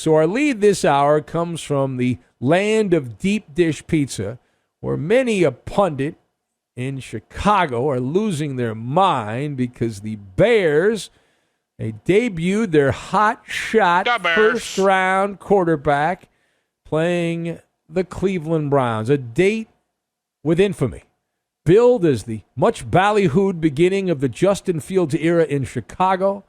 So our lead this hour comes from the land of deep dish pizza, where many a pundit in Chicago are losing their mind because the Bears, they debuted their hot shot first-round quarterback playing the Cleveland Browns, a date with infamy, billed as the much ballyhooed beginning of the Justin Fields era in Chicago,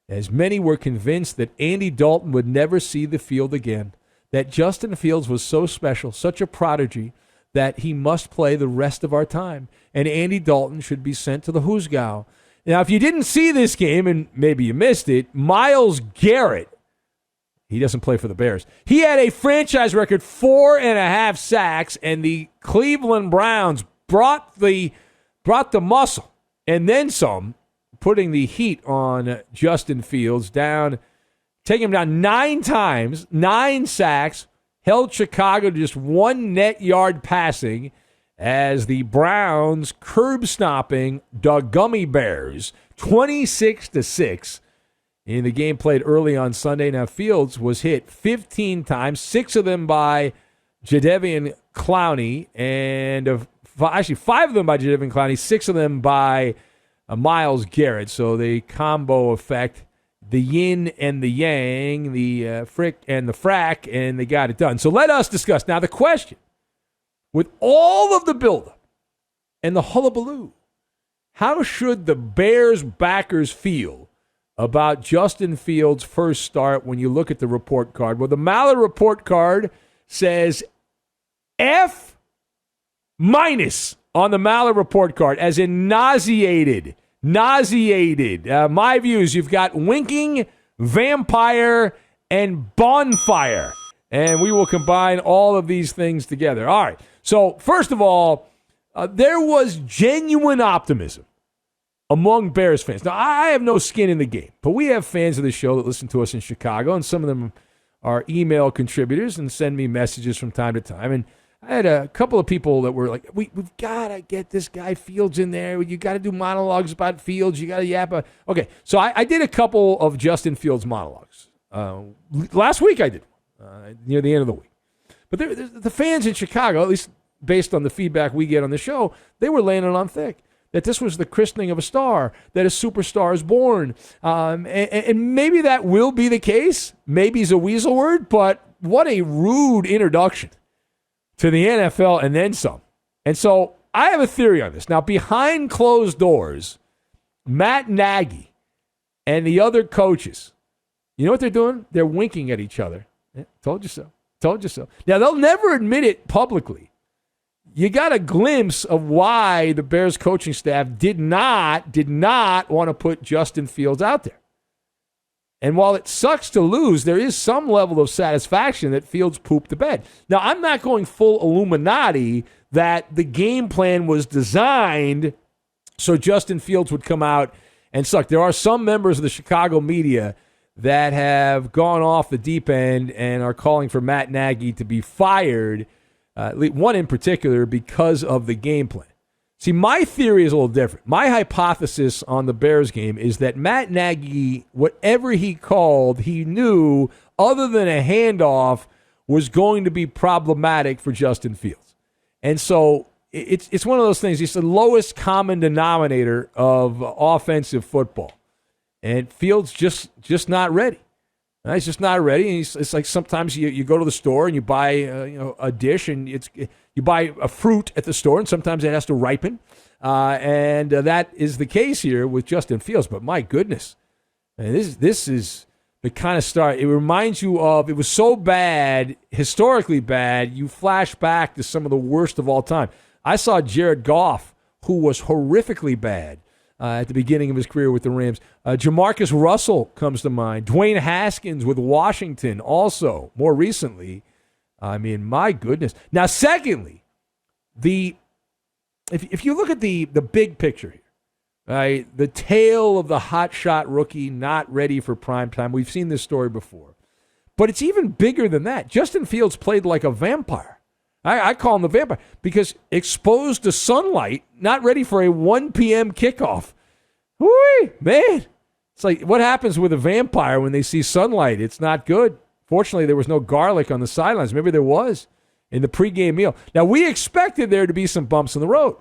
as many were convinced that Andy Dalton would never see the field again, that Justin Fields was so special, such a prodigy, that he must play the rest of our time, and Andy Dalton should be sent to the Hoosgow. Now, if you didn't see this game, and maybe you missed it, Myles Garrett, he doesn't play for the Bears, he had a franchise record 4.5 sacks, and the Cleveland Browns brought the muscle and then some, putting the heat on Justin Fields, taking him down 9 times, 9 sacks, held Chicago to just 1 net yard passing as the Browns curb-stomping the Gummy Bears 26-6 in the game played early on Sunday. Now, Fields was hit 15 times, 6 of them by Jadeveon Clowney, and actually 5 of them by Jadeveon Clowney, 6 of them by Myles Garrett. So the combo effect, the yin and the yang, the frick and the frack, and they got it done. So let us discuss. Now the question, with all of the buildup and the hullabaloo, how should the Bears backers feel about Justin Fields' first start when you look at the report card? Well, the Maller report card says F- on the Maller report card, as in nauseated. My views, you've got winking, vampire, and bonfire. And we will combine all of these things together. All right. So, first of all, there was genuine optimism among Bears fans. Now, I have no skin in the game, but we have fans of the show that listen to us in Chicago, and some of them are email contributors and send me messages from time to time. And I had a couple of people that were like, we've got to get this guy Fields in there. You got to do monologues about Fields. You got to yap. Okay, so I did a couple of Justin Fields monologues. Last week I did, near the end of the week. But the fans in Chicago, at least based on the feedback we get on the show, they were laying it on thick, that this was the christening of a star, that a superstar is born. And maybe that will be the case. Maybe it's a weasel word, but what a rude introduction to the NFL and then some. And so I have a theory on this. Now, behind closed doors, Matt Nagy and the other coaches, you know what they're doing? They're winking at each other. Told you so. Now, they'll never admit it publicly. You got a glimpse of why the Bears coaching staff did not want to put Justin Fields out there. And while it sucks to lose, there is some level of satisfaction that Fields pooped the bed. Now, I'm not going full Illuminati that the game plan was designed so Justin Fields would come out and suck. There are some members of the Chicago media that have gone off the deep end and are calling for Matt Nagy to be fired, one in particular, because of the game plan. See, my theory is a little different. My hypothesis on the Bears game is that Matt Nagy, whatever he called, he knew, other than a handoff, was going to be problematic for Justin Fields. And so it's one of those things. It's the lowest common denominator of offensive football. And Fields just not ready. He's just not ready. And it's like sometimes you go to the store and you buy a dish, and you buy a fruit at the store, and sometimes it has to ripen. And that is the case here with Justin Fields. But my goodness, man, this is the kind of start. It reminds you of, it was so bad, historically bad, you flash back to some of the worst of all time. I saw Jared Goff, who was horrifically bad at the beginning of his career with the Rams. Jamarcus Russell comes to mind. Dwayne Haskins with Washington also, more recently. I mean, my goodness. Now, secondly, if you look at the big picture here, right, the tale of the hotshot rookie not ready for prime time, we've seen this story before. But it's even bigger than that. Justin Fields played like a vampire. I call him the vampire because exposed to sunlight, not ready for a 1 p.m. kickoff. Whoo, man. It's like what happens with a vampire when they see sunlight. It's not good. Fortunately, there was no garlic on the sidelines. Maybe there was in the pregame meal. Now, we expected there to be some bumps in the road.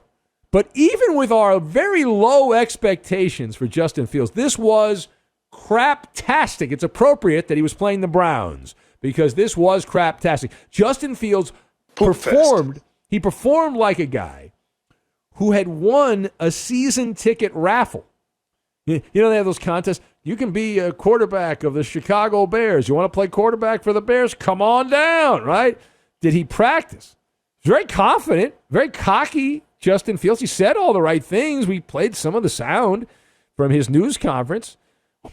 But even with our very low expectations for Justin Fields, this was craptastic. It's appropriate that he was playing the Browns because this was craptastic. Justin Fields performed. He performed like a guy who had won a season ticket raffle. You know, they have those contests. You can be a quarterback of the Chicago Bears. You want to play quarterback for the Bears? Come on down, right? Did he practice? Very confident, very cocky. Justin Fields, he said all the right things. We played some of the sound from his news conference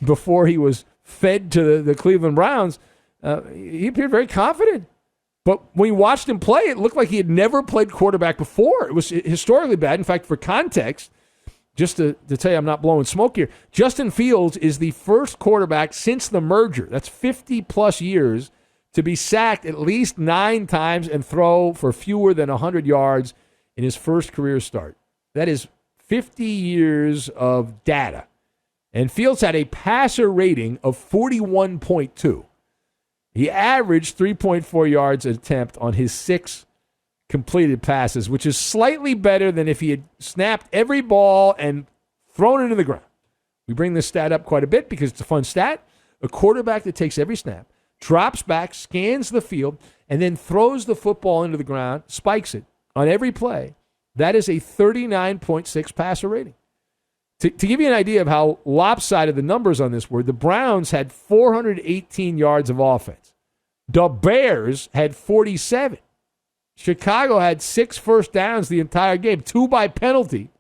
before he was fed to the Cleveland Browns. He appeared very confident. But when we watched him play, it looked like he had never played quarterback before. It was historically bad. In fact, for context, just to tell you I'm not blowing smoke here, Justin Fields is the first quarterback since the merger, that's 50-plus years, to be sacked at least 9 times and throw for fewer than 100 yards in his first career start. That is 50 years of data. And Fields had a passer rating of 41.2. He averaged 3.4 yards an attempt on his 6 completed passes, which is slightly better than if he had snapped every ball and thrown it into the ground. We bring this stat up quite a bit because it's a fun stat. A quarterback that takes every snap, drops back, scans the field, and then throws the football into the ground, spikes it on every play, that is a 39.6 passer rating. To give you an idea of how lopsided the numbers on this were, the Browns had 418 yards of offense. The Bears had 47. Chicago had 6 first downs the entire game, 2 by penalty.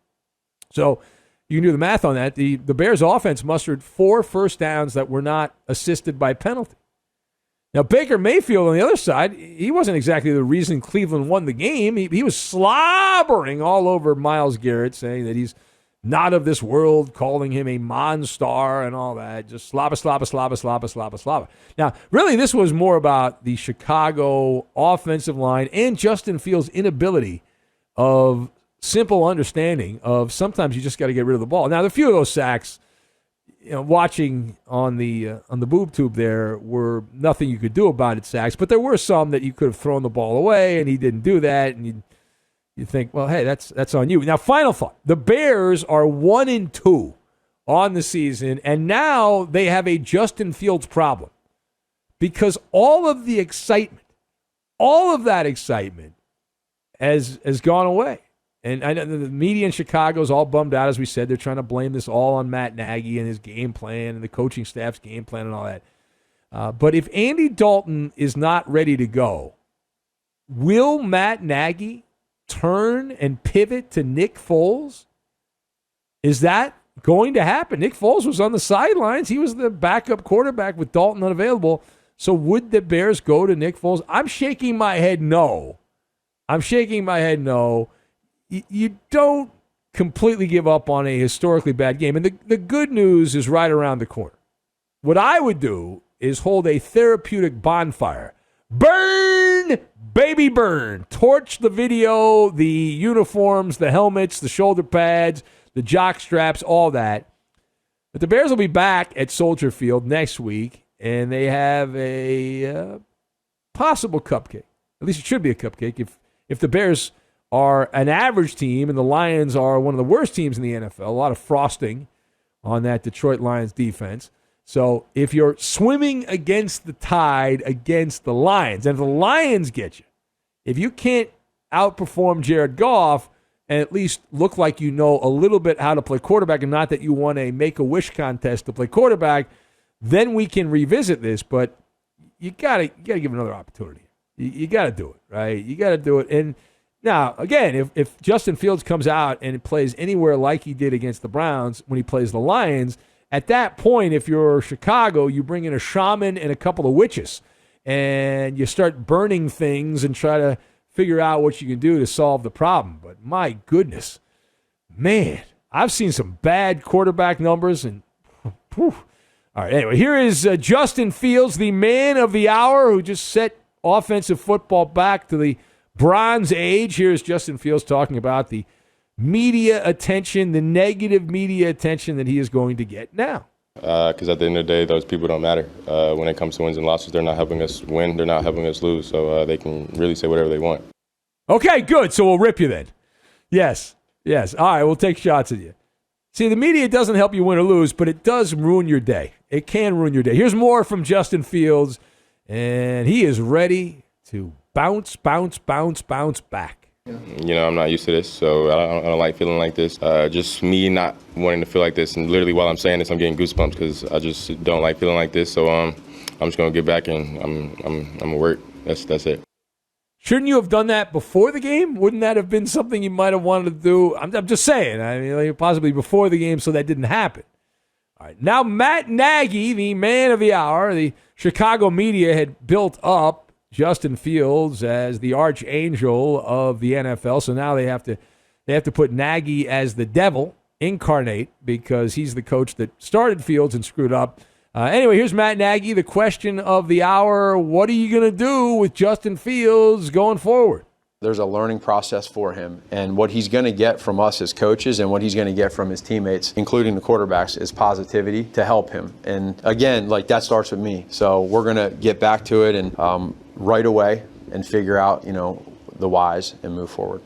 So you can do the math on that. The Bears' offense mustered 4 first downs that were not assisted by penalty. Now, Baker Mayfield on the other side, he wasn't exactly the reason Cleveland won the game. He was slobbering all over Myles Garrett, saying that he's not of this world, calling him a monstar and all that. Just slobber. Now, really, this was more about the Chicago offensive line and Justin Fields' inability of simple understanding of sometimes you just got to get rid of the ball. Now, a few of those sacks, watching on the boob tube there, were nothing you could do about it sacks, but there were some that you could have thrown the ball away, and he didn't do that, and you think, well, hey, that's on you. Now, final thought. The Bears are 1-2 on the season, and now they have a Justin Fields problem because all of the excitement, all of that excitement has gone away. And I know the media in Chicago is all bummed out, as we said. They're trying to blame this all on Matt Nagy and his game plan and the coaching staff's game plan and all that. But if Andy Dalton is not ready to go, will Matt Nagy turn and pivot to Nick Foles? Is that going to happen? Nick Foles was on the sidelines. He was the backup quarterback with Dalton unavailable. So would the Bears go to Nick Foles? I'm shaking my head no. You don't completely give up on a historically bad game. And the good news is right around the corner. What I would do is hold a therapeutic bonfire. Burn, baby, burn. Torch the video, the uniforms, the helmets, the shoulder pads, the jock straps, all that. But the Bears will be back at Soldier Field next week, and they have a possible cupcake. At least it should be a cupcake. If the Bears are an average team and the Lions are one of the worst teams in the NFL, a lot of frosting on that Detroit Lions defense. So if you're swimming against the tide against the Lions, and if the Lions get you, if you can't outperform Jared Goff and at least look like you know a little bit how to play quarterback and not that you won a Make-A-Wish contest to play quarterback, then we can revisit this. But you gotta give another opportunity. You got to do it, right? You got to do it. And now, again, if Justin Fields comes out and plays anywhere like he did against the Browns when he plays the Lions, at that point, if you're Chicago, you bring in a shaman and a couple of witches, and you start burning things and try to figure out what you can do to solve the problem. But my goodness, man, I've seen some bad quarterback numbers. And whew. All right, anyway, here is Justin Fields, the man of the hour, who just set offensive football back to the Bronze Age. Here's Justin Fields talking about the media attention, the negative media attention that he is going to get now. Because at the end of the day, those people don't matter. When it comes to wins and losses, they're not helping us win. They're not helping us lose. So they can really say whatever they want. Okay, good. So we'll rip you then. Yes. All right, we'll take shots at you. See, the media doesn't help you win or lose, but it does ruin your day. It can ruin your day. Here's more from Justin Fields, and he is ready to bounce back. I'm not used to this, so I don't like feeling like this. Just me not wanting to feel like this, and literally while I'm saying this, I'm getting goosebumps because I just don't like feeling like this. So I'm just gonna get back and I'm gonna work. That's it. Shouldn't you have done that before the game? Wouldn't that have been something you might have wanted to do? I'm just saying. I mean, like possibly before the game, so that didn't happen. All right, now Matt Nagy, the man of the hour, the Chicago media had built up Justin Fields as the archangel of the NFL, so now they have to put Nagy as the devil incarnate because he's the coach that started Fields and screwed up. Anyway, here's Matt Nagy, the question of the hour. What are you going to do with Justin Fields going forward? There's a learning process for him, and what he's going to get from us as coaches and what he's going to get from his teammates, including the quarterbacks, is positivity to help him. And again, that starts with me. So we're going to get back to it and right away and figure out, the whys and move forward.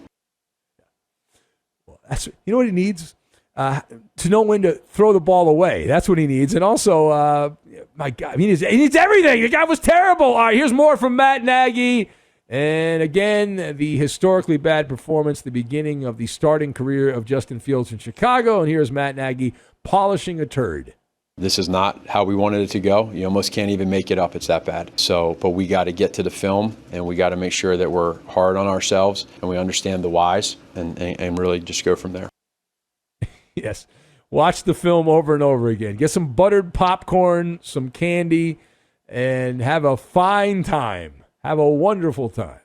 Well, what he needs? To know when to throw the ball away. That's what he needs. And also, my God, he needs everything. The guy was terrible. All right, here's more from Matt Nagy. And again, the historically bad performance, the beginning of the starting career of Justin Fields in Chicago. And here's Matt Nagy polishing a turd. This is not how we wanted it to go. You almost can't even make it up. It's that bad. But we got to get to the film, and we got to make sure that we're hard on ourselves and we understand the whys and really just go from there. Yes. Watch the film over and over again. Get some buttered popcorn, some candy, and have a fine time. Have a wonderful time.